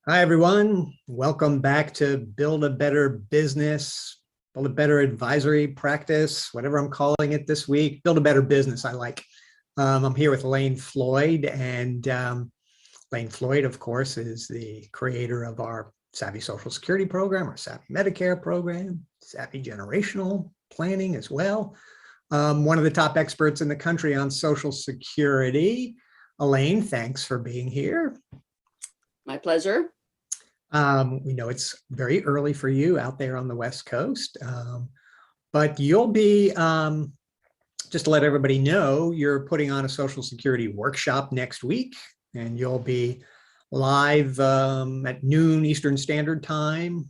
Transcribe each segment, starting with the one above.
Hi, everyone. Welcome back to Build a Better Business, Build a Better Advisory Practice, whatever I'm calling it this week. Build a Better Business, I like. I'm here with Elaine Floyd, and Elaine Floyd, of course, is the creator of our Savvy Social Security program, our Savvy Medicare program, Savvy Generational Planning as well. One of the top experts in the country on Social Security. Elaine, thanks for being here. My pleasure. We know it's very early for you out there on the West Coast, but you'll be, just to let everybody know, you're putting on a Social Security workshop next week, and you'll be live at noon Eastern Standard Time,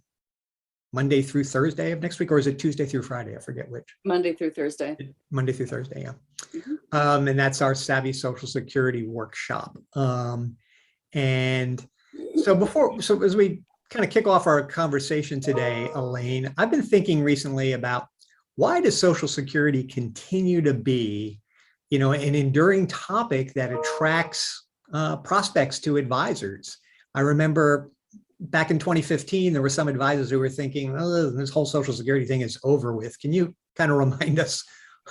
Monday through Thursday of next week, or is it Tuesday through Friday? I forget which. Monday through Thursday. Monday through Thursday, yeah. Mm-hmm. And that's our Savvy Social Security workshop. And so as we kind of kick off our conversation today, Elaine, I've been thinking recently about why does Social Security continue to be, an enduring topic that attracts prospects to advisors. I remember back in 2015, there were some advisors who were thinking, oh, this whole Social Security thing is over with. Can you kind of remind us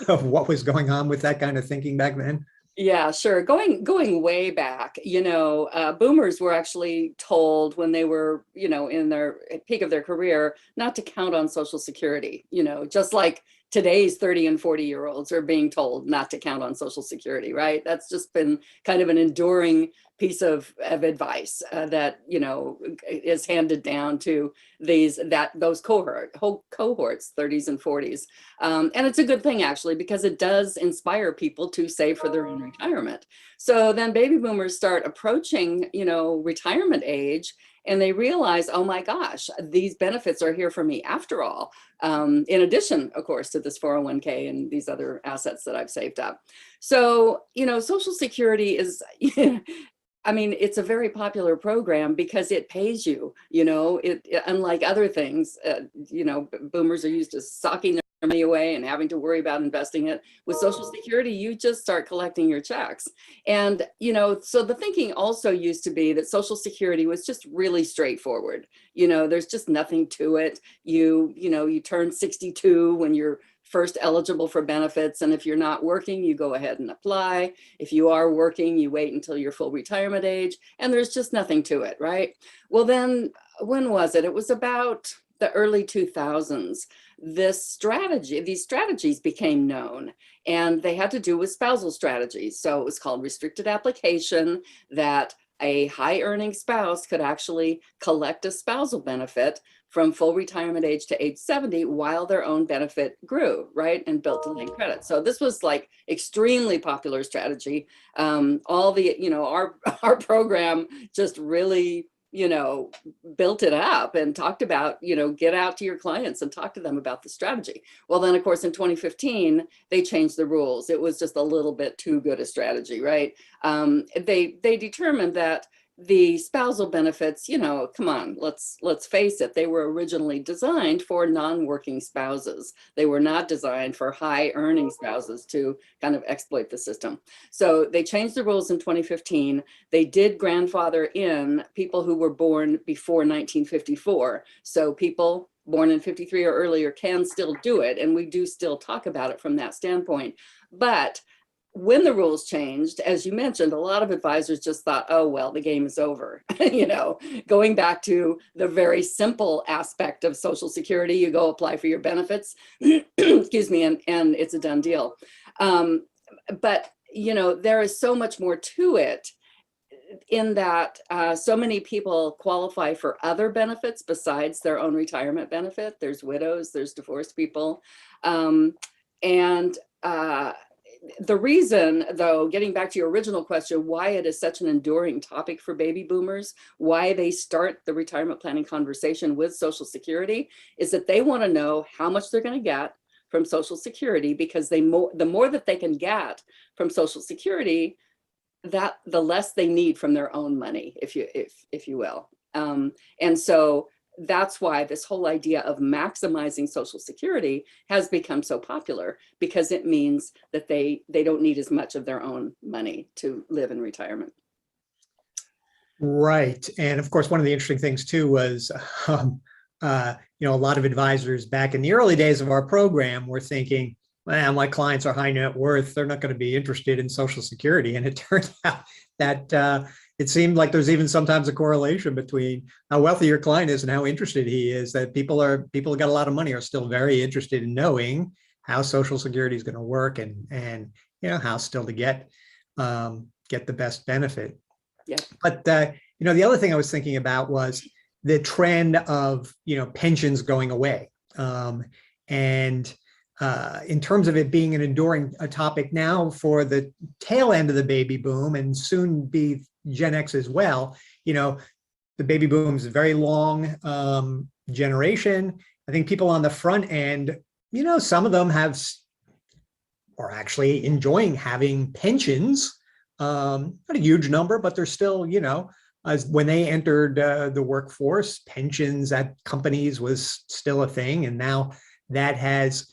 of what was going on with that kind of thinking back then? Yeah, sure. Going way back, boomers were actually told when they were, in their peak of their career, not to count on Social Security, just like today's 30 and 40-year-olds are being told not to count on Social Security, right? That's just been kind of an enduring piece of advice that, is handed down to those cohorts, 30s and 40s. And it's a good thing, actually, because it does inspire people to save for their own retirement. So then baby boomers start approaching, retirement age, and they realize, oh my gosh, these benefits are here for me after all. In addition, of course, to this 401k and these other assets that I've saved up. So, Social Security is, it's a very popular program because it pays you, unlike other things, boomers are used to socking their money away and having to worry about investing it. With Social Security, you just start collecting your checks. And, so the thinking also used to be that Social Security was just really straightforward. There's just nothing to it. You turn 62 when you're first eligible for benefits. And if you're not working, you go ahead and apply. If you are working, you wait until your full retirement age, and there's just nothing to it, right? Well, then when was it? It was about the early 2000s. These strategies became known, and they had to do with spousal strategies. So it was called restricted application, that a high earning spouse could actually collect a spousal benefit from full retirement age to age 70 while their own benefit grew, right? And built delayed credit. So this was like extremely popular strategy. Our program just really, built it up and talked about, get out to your clients and talk to them about the strategy. Well, then of course, in 2015, they changed the rules. It was just a little bit too good a strategy, right? They determined that the spousal benefits, come on, let's face it, they were originally designed for non-working spouses. They were not designed for high earning spouses to kind of exploit the system. So they changed the rules in 2015. They did grandfather in people who were born before 1954. So people born in 53 or earlier can still do it. And we do still talk about it from that standpoint. But when the rules changed, as you mentioned, a lot of advisors just thought, oh, well, the game is over. Going back to the very simple aspect of Social Security, you go apply for your benefits, excuse me, and it's a done deal. But, there is so much more to it, in that so many people qualify for other benefits besides their own retirement benefit. There's widows, there's divorced people. The reason, though, getting back to your original question, why it is such an enduring topic for baby boomers, why they start the retirement planning conversation with Social Security, is that they want to know how much they're going to get from Social Security, because the more that they can get from Social Security, that the less they need from their own money, if you will. And so that's why this whole idea of maximizing Social Security has become so popular, because it means that they don't need as much of their own money to live in retirement. Right. And of course, one of the interesting things too was, a lot of advisors back in the early days of our program were thinking, well, my clients are high net worth. They're not going to be interested in Social Security. And it turned out that it seemed like there's even sometimes a correlation between how wealthy your client is and how interested he is, that people who got a lot of money are still very interested in knowing how Social Security is going to work and how still to get the best benefit. Yeah. But the other thing I was thinking about was the trend of pensions going away, and in terms of it being an enduring topic now for the tail end of the baby boom and soon be Gen X as well. The baby boom is a very long generation. I think people on the front end, some of them are actually enjoying having pensions. Not a huge number, but they're still, as when they entered the workforce, pensions at companies was still a thing. And now that has,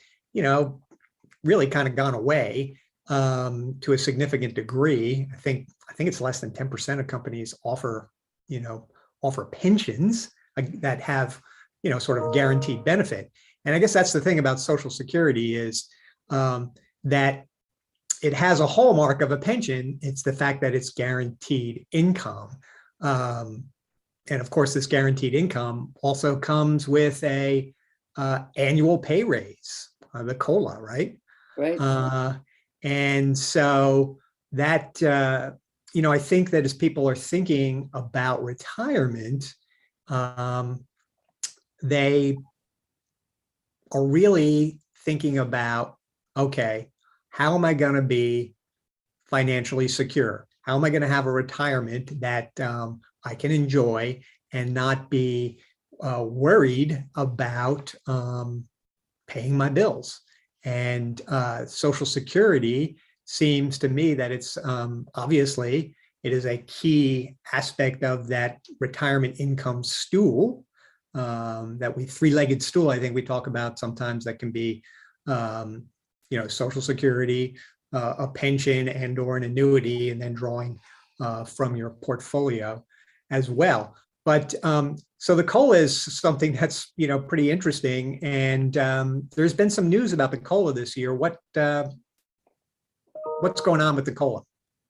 really kind of gone away to a significant degree. I think it's less than 10% of companies offer pensions that have, sort of guaranteed benefit. And I guess that's the thing about Social Security is that it has a hallmark of a pension. It's the fact that it's guaranteed income. And of course, this guaranteed income also comes with a annual pay raise, the COLA, right? Right. And so that, I think that as people are thinking about retirement, they are really thinking about, okay, how am I going to be financially secure? How am I going to have a retirement that I can enjoy and not be worried about paying my bills? And Social Security seems to me that it's obviously it is a key aspect of that retirement income stool, that three-legged stool I think we talk about sometimes, that can be Social Security, a pension and or an annuity, and then drawing from your portfolio as well. But so the COLA is something that's pretty interesting, and there's been some news about the COLA this year. What's going on with the COLA?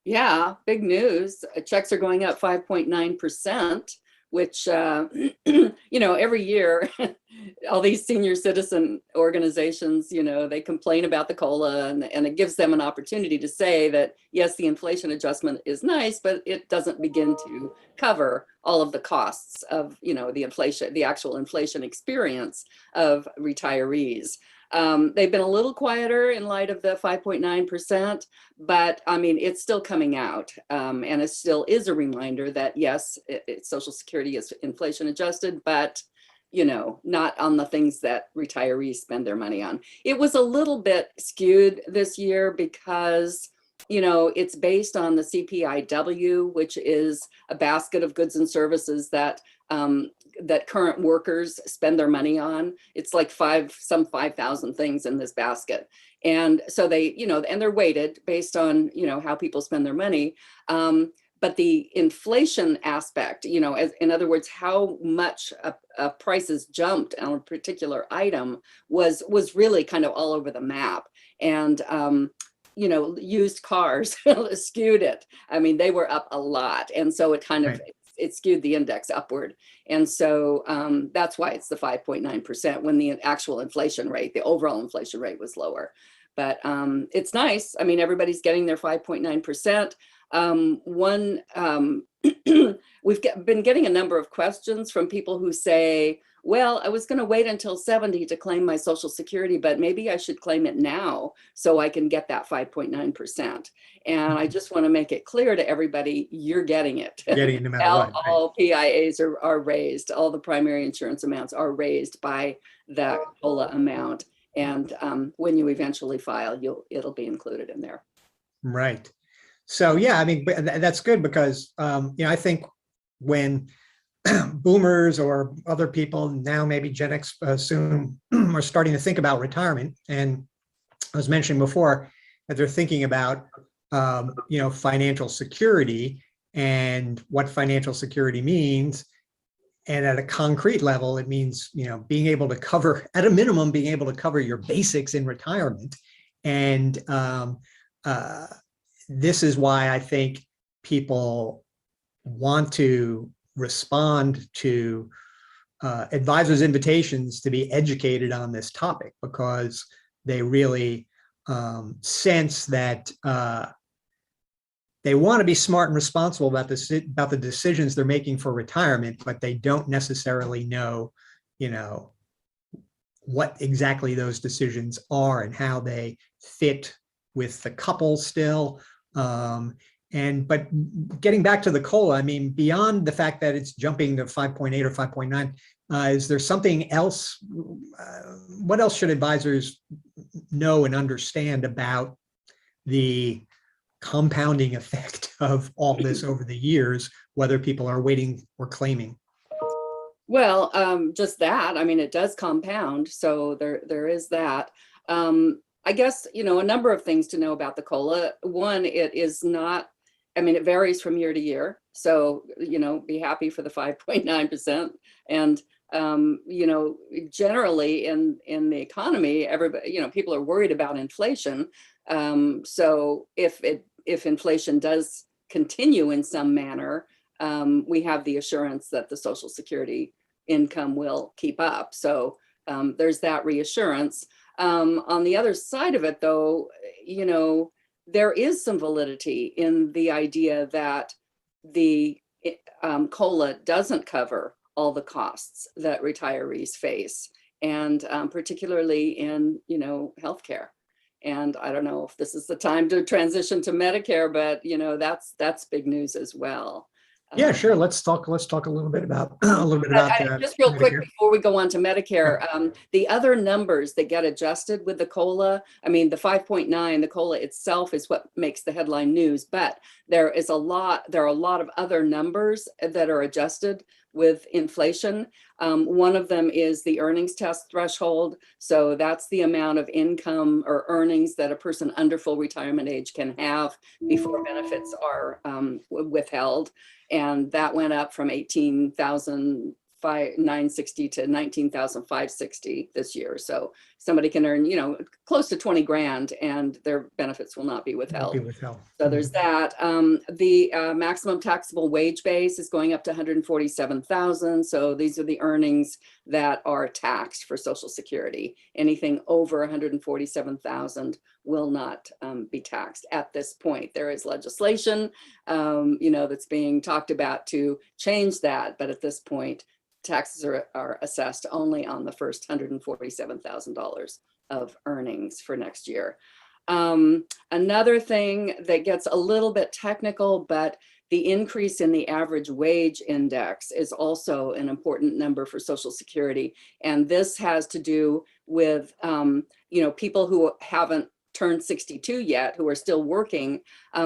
Yeah, big news. Checks are going up 5.9%, which, every year, all these senior citizen organizations, they complain about the COLA, and it gives them an opportunity to say that, yes, the inflation adjustment is nice, but it doesn't begin to cover all of the costs of, the actual inflation experience of retirees. They've been a little quieter in light of the 5.9%, but it's still coming out. And it still is a reminder that, yes, Social Security is inflation adjusted, but, not on the things that retirees spend their money on. It was a little bit skewed this year because, it's based on the CPIW, which is a basket of goods and services that current workers spend their money on. It's like 5,000 things in this basket. And so they, and they're weighted based on, how people spend their money. But the inflation aspect, in other words, how much prices jumped on a particular item was really kind of all over the map. And, used cars skewed it. They were up a lot. And so it kind of, it skewed the index upward. And so that's why it's the 5.9% when the actual inflation rate, the overall inflation rate was lower. But it's nice. Everybody's getting their 5.9%. We've been getting a number of questions from people who say, well, I was going to wait until 70 to claim my Social Security, but maybe I should claim it now so I can get that 5.9%. And I just want to make it clear to everybody, you're getting it. Getting it no matter what. All PIAs are raised. All the primary insurance amounts are raised by the COLA amount. And when you eventually file, it'll be included in there. Right. So, yeah, that's good because, I think when boomers or other people now, maybe Gen X soon, are starting to think about retirement. And I was mentioning before that they're thinking about, financial security. and what financial security means. And at a concrete level, it means, being able to cover, at a minimum, being able to cover your basics in retirement. And this is why I think people want to respond to advisors' invitations to be educated on this topic, because they really sense that they want to be smart and responsible about the decisions they're making for retirement, but they don't necessarily know, what exactly those decisions are and how they fit with the couple still. But getting back to the COLA, I mean, beyond the fact that it's jumping to 5.8 or 5.9, is there something else? What else should advisors know and understand about the compounding effect of all this over the years, whether people are waiting or claiming? Well, just that. I mean, it does compound. So there is that. I guess, a number of things to know about the COLA. One, it is not, I mean, it varies from year to year. So, be happy for the 5.9%. And, generally in the economy, everybody, people are worried about inflation. So if inflation does continue in some manner, we have the assurance that the Social Security income will keep up. So there's that reassurance. On the other side of it, though, there is some validity in the idea that the COLA doesn't cover all the costs that retirees face, and particularly in, healthcare. And I don't know if this is the time to transition to Medicare, but that's big news as well. Yeah, sure. Let's talk a little bit about that. Just real quick Medicare. before we go on to Medicare, the other numbers that get adjusted with the COLA, I mean, the 5.9, the COLA itself is what makes the headline news, but there are a lot of other numbers that are adjusted with inflation. One of them is the earnings test threshold. So that's the amount of income or earnings that a person under full retirement age can have before benefits are withheld. And that went up from 18,960 to 19,560 this year. So somebody can earn, close to 20 grand and their benefits will not be withheld. So there's that. The maximum taxable wage base is going up to 147,000. So these are the earnings that are taxed for Social Security. Anything over 147,000 will not be taxed at this point. There is legislation, that's being talked about to change that, but at this point, taxes are assessed only on the first $147,000 of earnings for next year. Another thing that gets a little bit technical, but the increase in the average wage index is also an important number for Social Security. And this has to do with, people who haven't turned 62 yet, who are still working.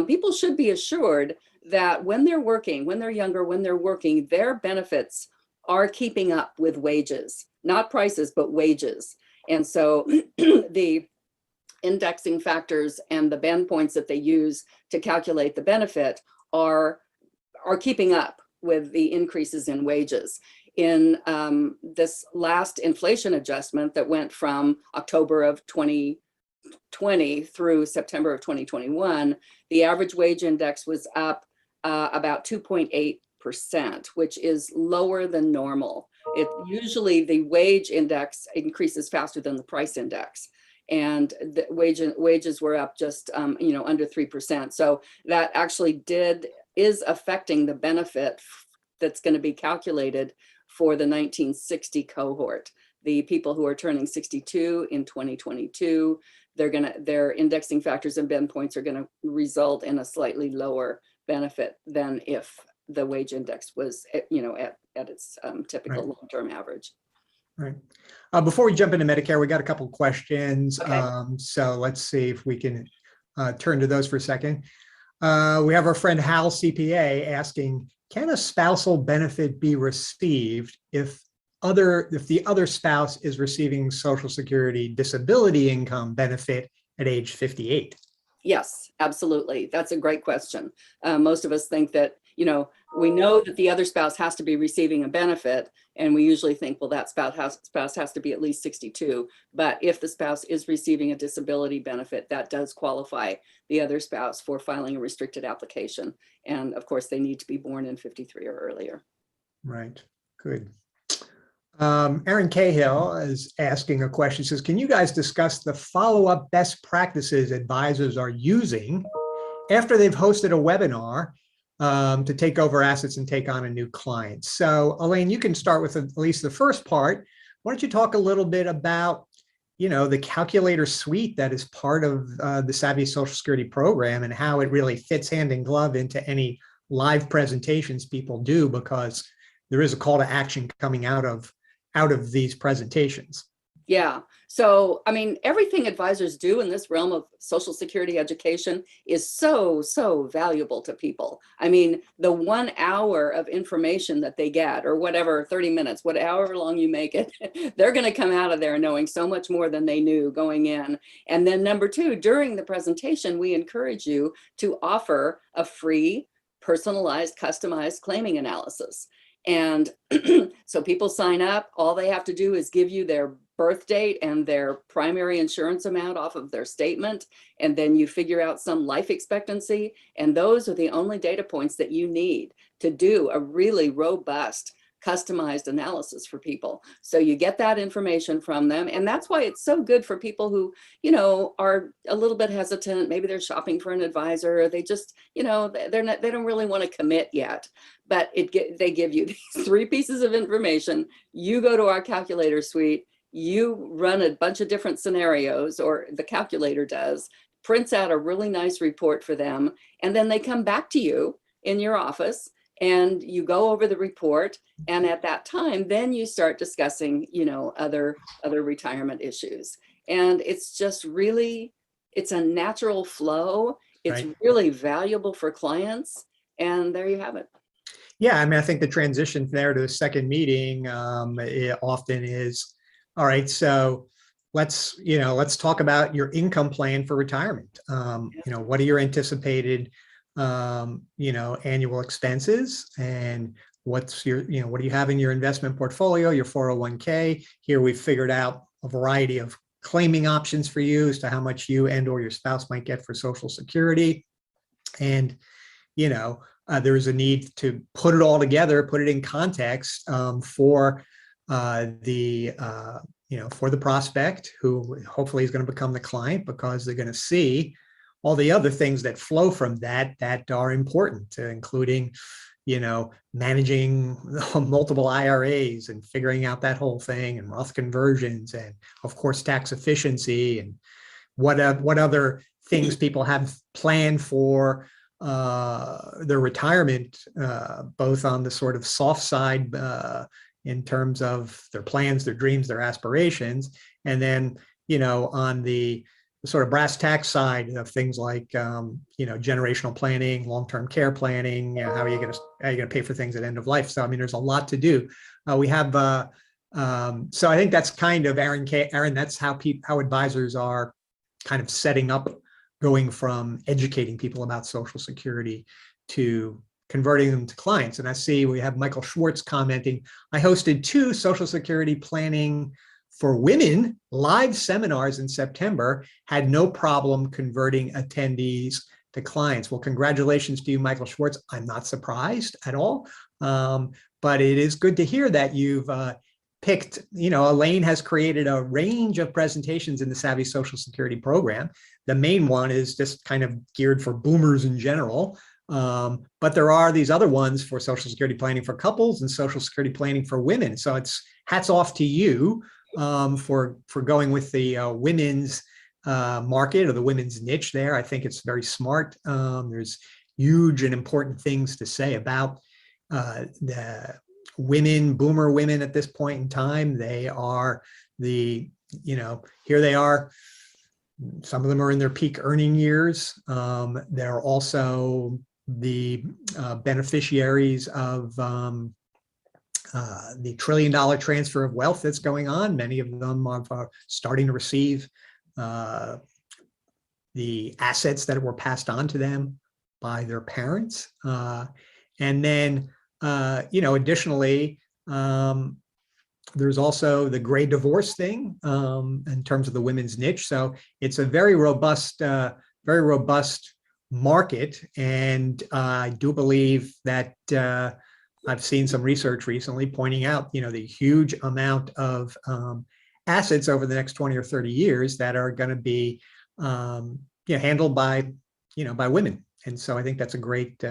People should be assured that when they're working, when they're younger, when they're working, their benefits are keeping up with wages, not prices, but wages. And so the indexing factors and the band points that they use to calculate the benefit are keeping up with the increases in wages. In this last inflation adjustment that went from October of 2020 through September of 2021, the average wage index was up about 2.8%, which is lower than normal. Usually the wage index increases faster than the price index. And the wages were up just under 3%. So that actually is affecting the benefit that's going to be calculated for the 1960 cohort. The people who are turning 62 in 2022, their indexing factors and bend points are going to result in a slightly lower benefit than if the wage index was at its typical long-term average. Right. Before we jump into Medicare, we got a couple of questions. Okay. So let's see if we can turn to those for a second. We have our friend Hal CPA asking, can a spousal benefit be received if the other spouse is receiving Social Security disability income benefit at age 58? Yes, absolutely. That's a great question. Most of us think that, we know that the other spouse has to be receiving a benefit, and we usually think, well, that spouse has to be at least 62. But if the spouse is receiving a disability benefit, that does qualify the other spouse for filing a restricted application. And of course, they need to be born in 53 or earlier. Right. Good. Erin Cahill is asking a question. Says, can you guys discuss the follow-up best practices advisors are using after they've hosted a webinar to take over assets and take on a new client? So Elaine, you can start with at least the first part. Why don't you talk a little bit about, the calculator suite that is part of the Savvy Social Security program and how it really fits hand in glove into any live presentations people do, because there is a call to action coming out of these presentations. Yeah. So, I mean, everything advisors do in this realm of Social Security education is so, so valuable to people. I mean, the 1 hour of information that they get, or whatever, 30 minutes, whatever long you make it, they're going to come out of there knowing so much more than they knew going in. And then number two, during the presentation, we encourage you to offer a free, personalized, customized claiming analysis. And so people sign up, all they have to do is give you their birth date and their primary insurance amount off of their statement. And then you figure out some life expectancy. And those are the only data points that you need to do a really robust, customized analysis for people. So you get that information from them. And that's why it's so good for people who, are a little bit hesitant. Maybe they're shopping for an advisor, or they just, they don't really want to commit yet. But they give you these 3 pieces of information. You go to our calculator suite, you run a bunch of different scenarios, or the calculator does, prints out a really nice report for them. And then they come back to you in your office and you go over the report. And at that time, then you start discussing, other retirement issues. And it's just really, it's a natural flow. It's Right. really valuable for clients. And there you have it. Yeah, I mean, I think the transition there to the second meeting it often is, all right, so let's talk about your income plan for retirement. What are your anticipated, annual expenses, and what's your, what do you have in your investment portfolio, your 401k? Here we've figured out a variety of claiming options for you as to how much you and or your spouse might get for Social Security. And, there is a need to put it all together, put it in context for the prospect who hopefully is going to become the client, because they're going to see all the other things that flow from that are important, including, managing multiple IRAs and figuring out that whole thing, and Roth conversions, and of course, tax efficiency, and what other things people have planned for their retirement, both on the sort of soft side in terms of their plans, their dreams, their aspirations, and then on the sort of brass tack side of things like generational planning, long-term care planning. How are you going to pay for things at end of life? So I mean, there's a lot to do. We have so I think that's kind of Aaron. That's how advisors are kind of setting up, going from educating people about Social Security to converting them to clients. And I see we have Michael Schwartz commenting, I hosted 2 Social Security planning for women live seminars in September, had no problem converting attendees to clients. Well, congratulations to you, Michael Schwartz. I'm not surprised at all, but it is good to hear that you've picked, Elaine has created a range of presentations in the Savvy Social Security program. The main one is just kind of geared for boomers in general. But there are these other ones for Social Security planning for couples and Social Security planning for women. So it's hats off to you for going with the women's market, or the women's niche there. I think it's very smart. There's huge and important things to say about the women, boomer women at this point in time. They are here they are. Some of them are in their peak earning years. They're also the beneficiaries of the $1 trillion transfer of wealth that's going on. Many of them are starting to receive the assets that were passed on to them by their parents. And then, additionally, there's also the gray divorce thing in terms of the women's niche. So it's a very robust market. And I do believe that I've seen some research recently pointing out, the huge amount of assets over the next 20 or 30 years that are going to be handled by women. And so I think that's a great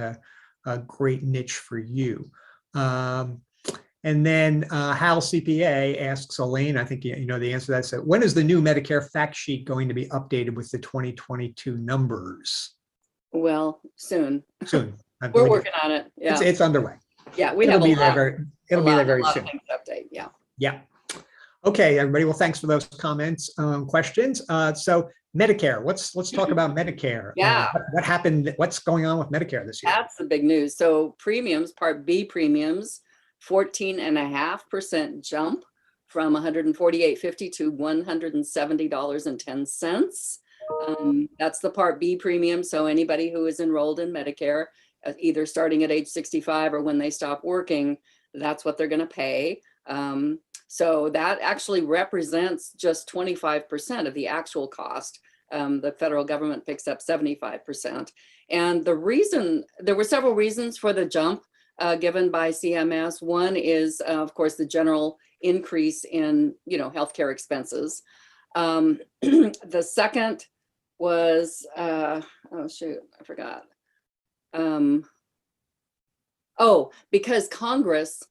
niche for you. And then Hal CPA asks Elaine, I think you know the answer to that. So when is the new Medicare fact sheet going to be updated with the 2022 numbers? Well, soon. Soon. We're working on it. Yeah. It's underway. Yeah, it'll be there very soon. Things to update. Yeah. Yeah. Okay, everybody. Well, thanks for those comments, questions. So Medicare, let's talk about Medicare. Yeah. What happened? What's going on with Medicare this year? That's the big news. So premiums, Part B premiums, 14.5% jump from $148.50 to $170.10. That's the Part B premium. So anybody who is enrolled in Medicare, either starting at age 65 or when they stop working, that's what they're going to pay. So that actually represents just 25% of the actual cost. The federal government picks up 75%. And there were several reasons for the jump given by CMS. One is, of course, the general increase in, healthcare expenses. The second was, oh shoot, I forgot. Because Congress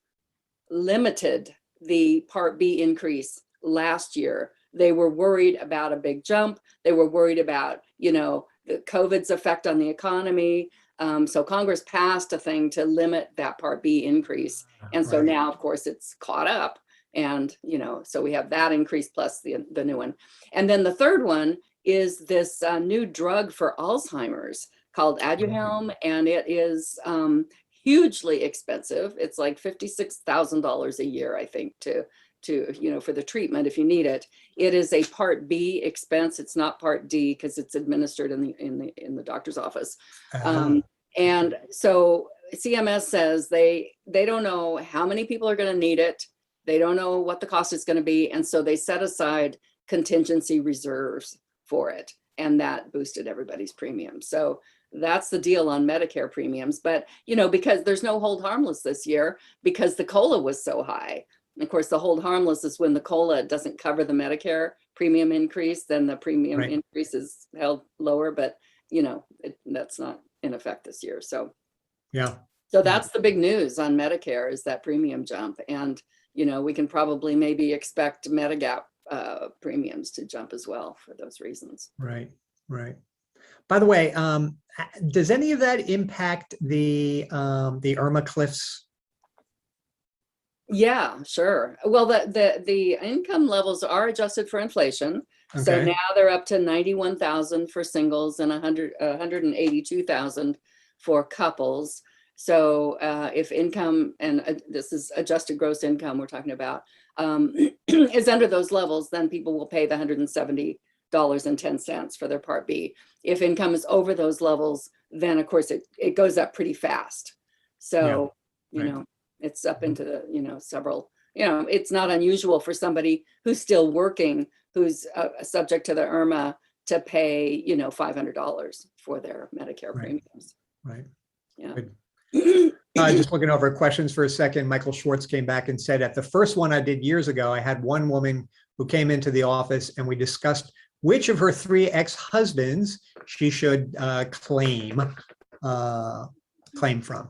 limited the Part B increase last year. They were worried about a big jump. They were worried about, the COVID's effect on the economy. So Congress passed a thing to limit that Part B increase. And so now, of course, it's caught up. And, so we have that increase plus the new one. And then the third one is this new drug for Alzheimer's called Aduhelm. And it is hugely expensive. It's like $56,000 a year, I think, to for the treatment if you need it. It is a Part B expense. It's not Part D because it's administered in the doctor's office. And so CMS says they don't know how many people are going to need it. They don't know what the cost is going to be, and so they set aside contingency reserves for it, and that boosted everybody's premium. So that's the deal on Medicare premiums. But, because there's no hold harmless this year because the COLA was so high. And of course, the hold harmless is when the COLA doesn't cover the Medicare premium increase, then the premium increase is held lower, but, that's not in effect this year. So, so that's the big news on Medicare is that premium jump. And, we can probably maybe expect Medigap premiums to jump as well for those reasons. Right. By the way, does any of that impact the IRMA Cliffs? Yeah, sure. Well, the income levels are adjusted for inflation. Okay. So now they're up to 91,000 for singles and 182,000 for couples. So if income, and this is adjusted gross income we're talking about, is under those levels, then people will pay the $170.10 for their Part B. If income is over those levels, then of course it goes up pretty fast. So, it's up into the, several, it's not unusual for somebody who's still working, who's subject to the IRMA to pay, $500 for their Medicare premiums. Right. Yeah. Good. Just looking over questions for a second. Michael Schwartz came back and said, at the first one I did years ago, I had one woman who came into the office and we discussed which of her 3 ex-husbands she should claim from.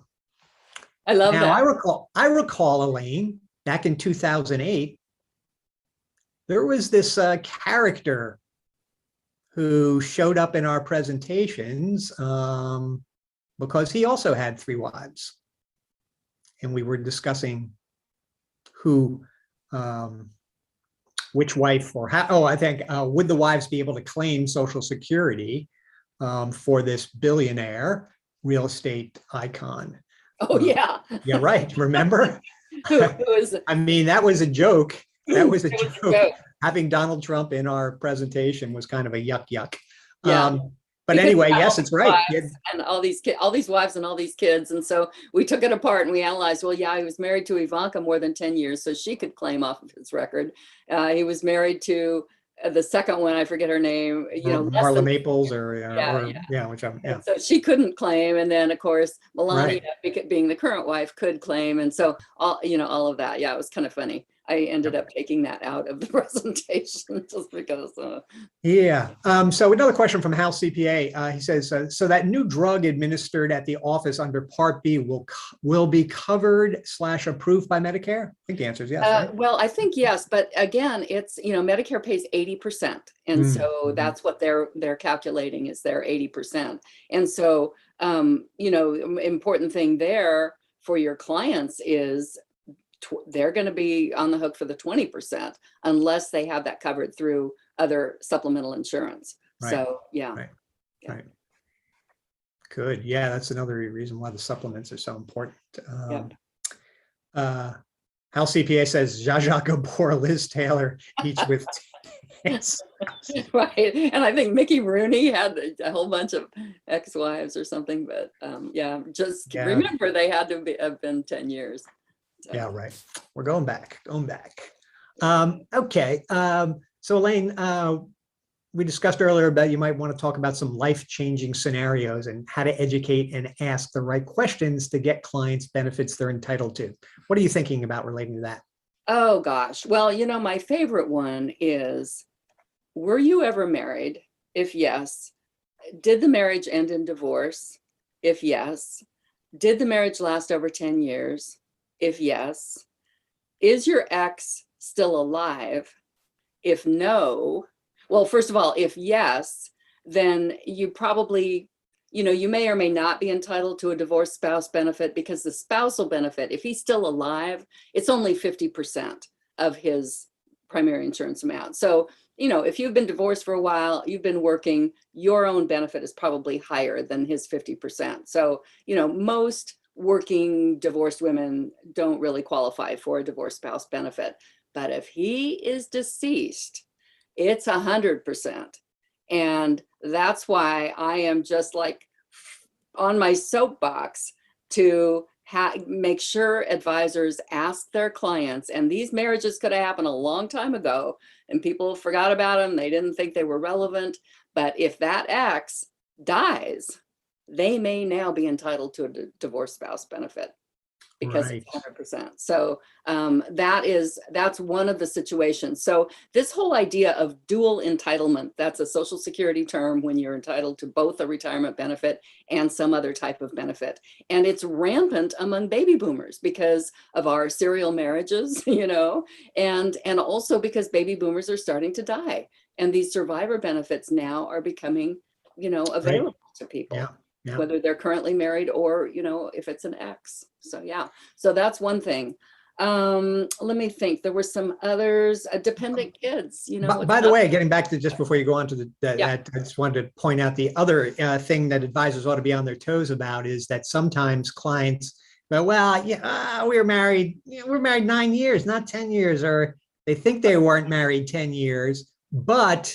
I love that. I recall, Elaine, back in 2008, there was this character who showed up in our presentations because he also had 3 wives. And we were discussing which wife or how, I think, would the wives be able to claim Social Security for this billionaire real estate icon? Oh, yeah. Yeah, right. Remember? Who is it? I mean, that was a joke. That was a joke. Having Donald Trump in our presentation was kind of a yuck. Yeah. But Because anyway, he had yes, all it's these right. wives and all these wives and all these kids. And so we took it apart and we analyzed, well, yeah, he was married to Ivanka more than 10 years, so she could claim off of his record. He was married to the second one, I forget her name, less Marla than, Maples yeah. yeah, which And so she couldn't claim. And then of course, Melania, right. being the current wife, could claim. And so all of that. Yeah, it was kind of funny. I ended up taking that out of the presentation just because. Yeah. So another question from Hal CPA. He says, so that new drug administered at the office under Part B will be covered / approved by Medicare? I think the answer is yes, right? Well, I think yes, but again, it's, Medicare pays 80%. And so that's what they're calculating is their 80%. And so, important thing there for your clients is they're going to be on the hook for the 20% unless they have that covered through other supplemental insurance. Right. So, yeah. Right. Yeah. Right. Good. Yeah, that's another reason why the supplements are so important. Hal CPA says Zsa Zsa Gabor, Liz Taylor, each with right. And I think Mickey Rooney had a whole bunch of ex-wives or something, but remember they had to have been 10 years. So. Yeah, right. We're going back. Okay. So Elaine, we discussed earlier about you might want to talk about some life-changing scenarios and how to educate and ask the right questions to get clients benefits they're entitled to. What are you thinking about relating to that? Oh gosh. Well, my favorite one is, were you ever married? If yes, did the marriage end in divorce? If yes, did the marriage last over 10 years? If yes, is your ex still alive? If no, well, first of all, if yes, then you probably, you may or may not be entitled to a divorced spouse benefit, because the spousal benefit, if he's still alive, it's only 50% of his primary insurance amount. So, if you've been divorced for a while, you've been working, your own benefit is probably higher than his 50%. So, most working divorced women don't really qualify for a divorced spouse benefit. But if he is deceased, it's 100%. And that's why I am just like on my soapbox to make sure advisors ask their clients, and these marriages could have happened a long time ago and people forgot about them. They didn't think they were relevant. But if that ex dies, they may now be entitled to a divorce spouse benefit because it's 100%. So that's one of the situations. So this whole idea of dual entitlement, that's a Social Security term when you're entitled to both a retirement benefit and some other type of benefit. And it's rampant among baby boomers because of our serial marriages, and also because baby boomers are starting to die. And these survivor benefits now are becoming, available to people. Yeah. Yeah. Whether they're currently married or, if it's an ex. So, yeah. So that's one thing. Let me think. There were some others, dependent kids, By the way, getting back to just before you go on to that, I just wanted to point out the other thing that advisors ought to be on their toes about is that sometimes clients, we were married, we're married 9 years, not 10 years, or they think they weren't married 10 years, but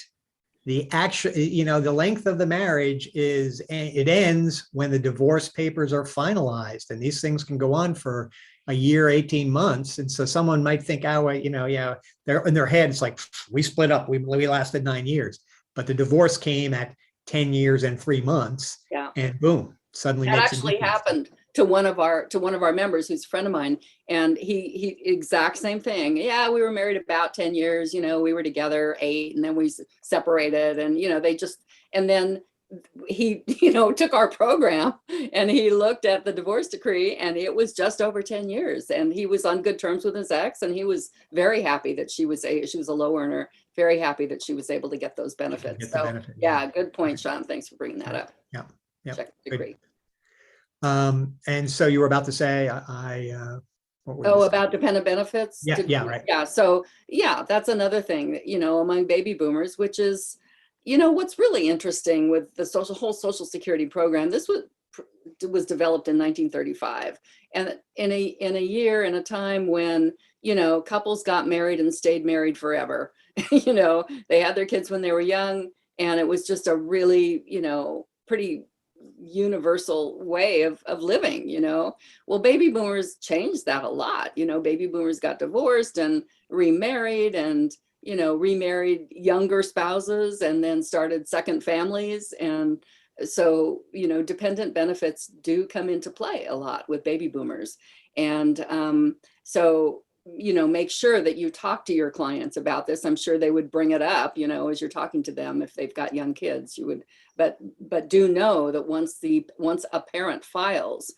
the actual, the length of the marriage it ends when the divorce papers are finalized, and these things can go on for a year, 18 months. And so someone might think, they're in their head, it's like, we split up, we lasted 9 years, but the divorce came at 10 years and 3 months. Yeah. And boom, suddenly that actually happened to one of our members who's a friend of mine, and he exact same thing. Yeah, we were married about 10 years, we were together 8, and then we separated, and and then he took our program and he looked at the divorce decree, and it was just over 10 years, and he was on good terms with his ex, and he was very happy that she was a low earner, very happy that she was able to get those benefits. Yeah, good point, Sean. Thanks for bringing that up. Yeah. Check the decree. And so you were about to say, about dependent benefits? Yeah, right. Yeah, so that's another thing, among baby boomers, which is, what's really interesting with the whole Social Security program. This was developed in 1935, and in a time when, couples got married and stayed married forever. They had their kids when they were young, And it was just a really, pretty universal way of living, Well, baby boomers changed that a lot. Baby boomers got divorced and remarried and, remarried younger spouses and then started second families. And so, dependent benefits do come into play a lot with baby boomers. And so, make sure that you talk to your clients about this. I'm sure they would bring it up, as you're talking to them. If they've got young kids, you would, but do know that once a parent files,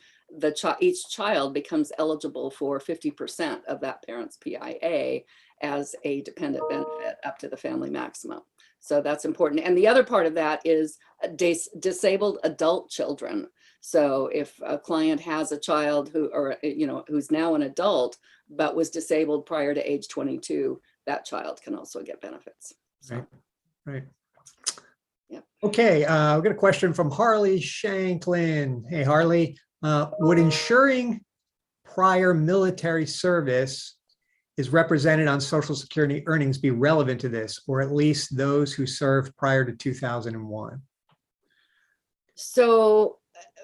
each child becomes eligible for 50% of that parent's PIA as a dependent benefit up to the family maximum. So that's important. And the other part of that is disabled adult children. So if a client has a child who's now an adult, but was disabled prior to age 22, that child can also get benefits. So. Right. Yeah. Okay, we got a question from Harley Shanklin. Hey, Harley, would ensuring prior military service is represented on Social Security earnings be relevant to this, or at least those who served prior to 2001? So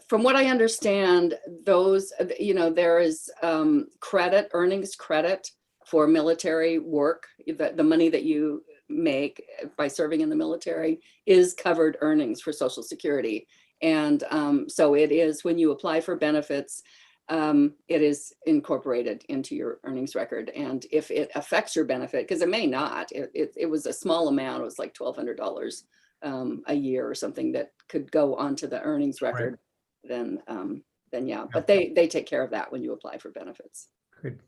from what I understand, those, there is earnings credit for military work. The money that you make by serving in the military is covered earnings for Social Security. And so it is, when you apply for benefits, it is incorporated into your earnings record. And if it affects your benefit, because it may not, it was a small amount, it was like $1,200 a year or something that could go onto the earnings record, right. then yeah, but they take care of that when you apply for benefits. Good.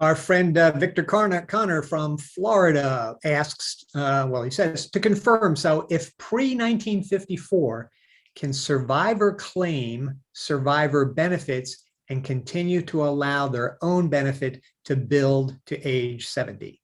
Our friend Victor Connor from Florida asks, he says, to confirm, so if pre-1954, can survivor claim survivor benefits and continue to allow their own benefit to build to age 70?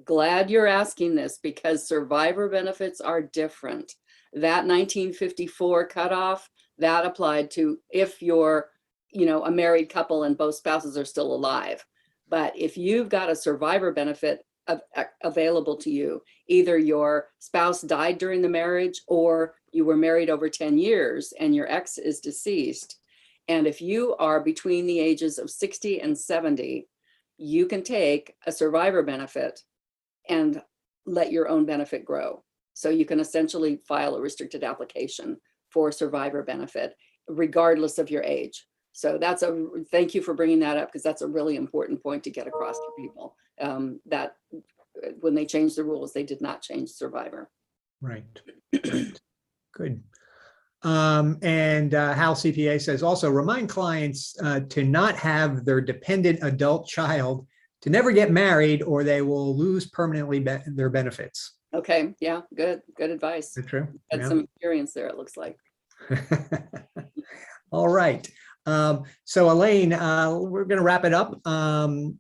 Glad you're asking this, because survivor benefits are different. That 1954 cutoff, that applied to if you're, a married couple and both spouses are still alive. But if you've got a survivor benefit available to you, either your spouse died during the marriage or you were married over 10 years and your ex is deceased, and if you are between the ages of 60 and 70, you can take a survivor benefit and let your own benefit grow. So you can essentially file a restricted application for survivor benefit, regardless of your age. So thank you for bringing that up, because that's a really important point to get across to people, that when they changed the rules, they did not change survivor. Right. Good. And Hal CPA says, also remind clients to not have their dependent adult child to never get married, or they will lose permanently their benefits. Okay. Yeah. Good advice. Is that true? Had some experience there, it looks like. All right. So Elaine, we're going to wrap it up.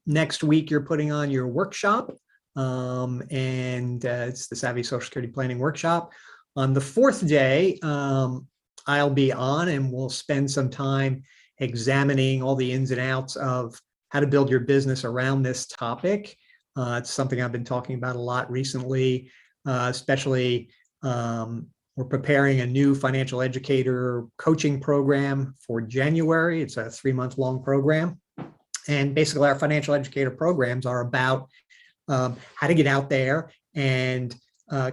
Next week, you're putting on your workshop, and it's the Savvy Social Security Planning Workshop. On the fourth day, I'll be on, and we'll spend some time examining all the ins and outs of how to build your business around this topic. It's something I've been talking about a lot recently, especially we're preparing a new financial educator coaching program for January. It's a 3-month-long program. And basically our financial educator programs are about how to get out there and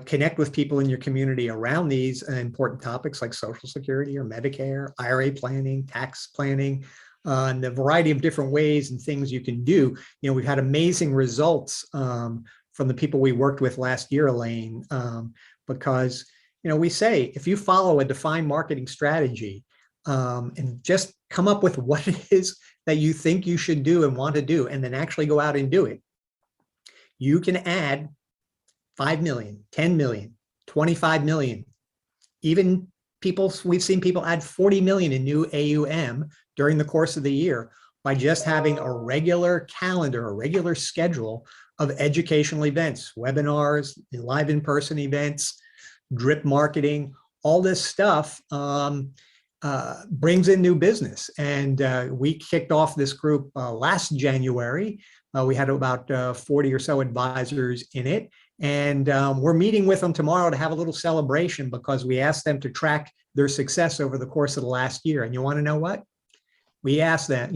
connect with people in your community around these important topics like Social Security or Medicare, IRA planning, tax planning, and the variety of different ways and things you can do. We've had amazing results from the people we worked with last year, Elaine, because we say, if you follow a defined marketing strategy and just come up with what it is that you think you should do and want to do, and then actually go out and do it, you can add 5 million, 10 million, 25 million. Even we've seen people add 40 million in new AUM during the course of the year by just having a regular calendar, a regular schedule of educational events, webinars, live in-person events, drip marketing. All this stuff brings in new business. And we kicked off this group last January. We had about 40 or so advisors in it. And we're meeting with them tomorrow to have a little celebration because we asked them to track their success over the course of the last year. And you want to know what? We asked them,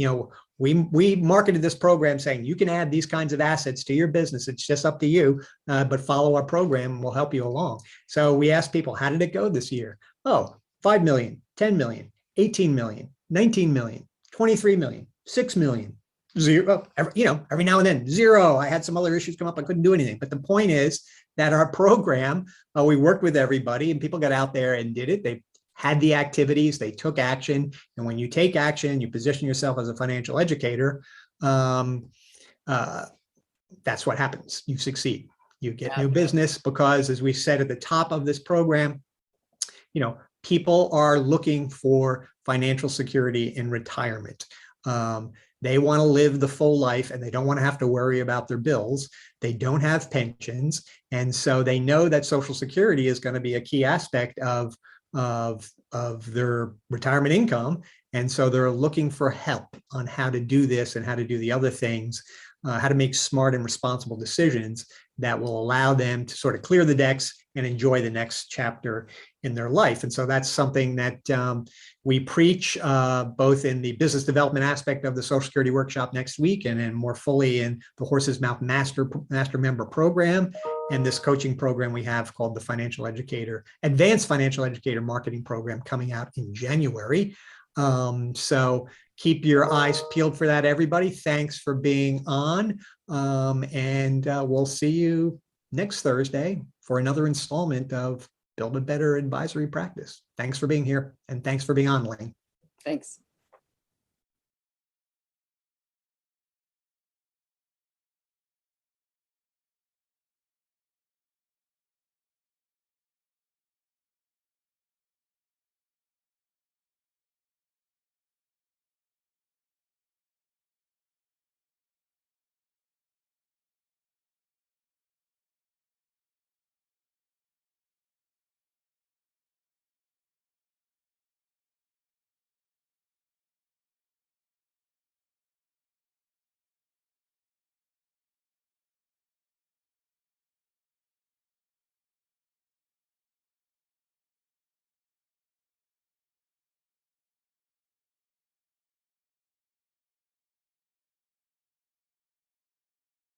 we marketed this program saying you can add these kinds of assets to your business. It's just up to you, but follow our program and we'll help you along. So we asked people, how did it go this year? Oh, 5 million, 10 million, 18 million, 19 million, 23 million, 6 million, zero, every now and then, zero. I had some other issues come up. I couldn't do anything. But the point is that our program, we worked with everybody and people got out there and did it. They had the activities, they took action. And when you take action, you position yourself as a financial educator. That's what happens. You succeed. You get new business because, as we said at the top of this program, people are looking for financial security in retirement. They want to live the full life and they don't want to have to worry about their bills. They don't have pensions. And so they know that Social Security is going to be a key aspect of their retirement income. And so they're looking for help on how to do this and how to do the other things, how to make smart and responsible decisions that will allow them to sort of clear the decks and enjoy the next chapter in their life. And so that's something that we preach both in the business development aspect of the Social Security workshop next week and then more fully in the Horsesmouth Master Member Program and this coaching program we have called the Advanced Financial Educator Marketing Program coming out in January. So keep your eyes peeled for that, everybody. Thanks for being on. And we'll see you next Thursday for another installment of Build a Better Advisory Practice. Thanks for being here and thanks for being on, Elaine. Thanks.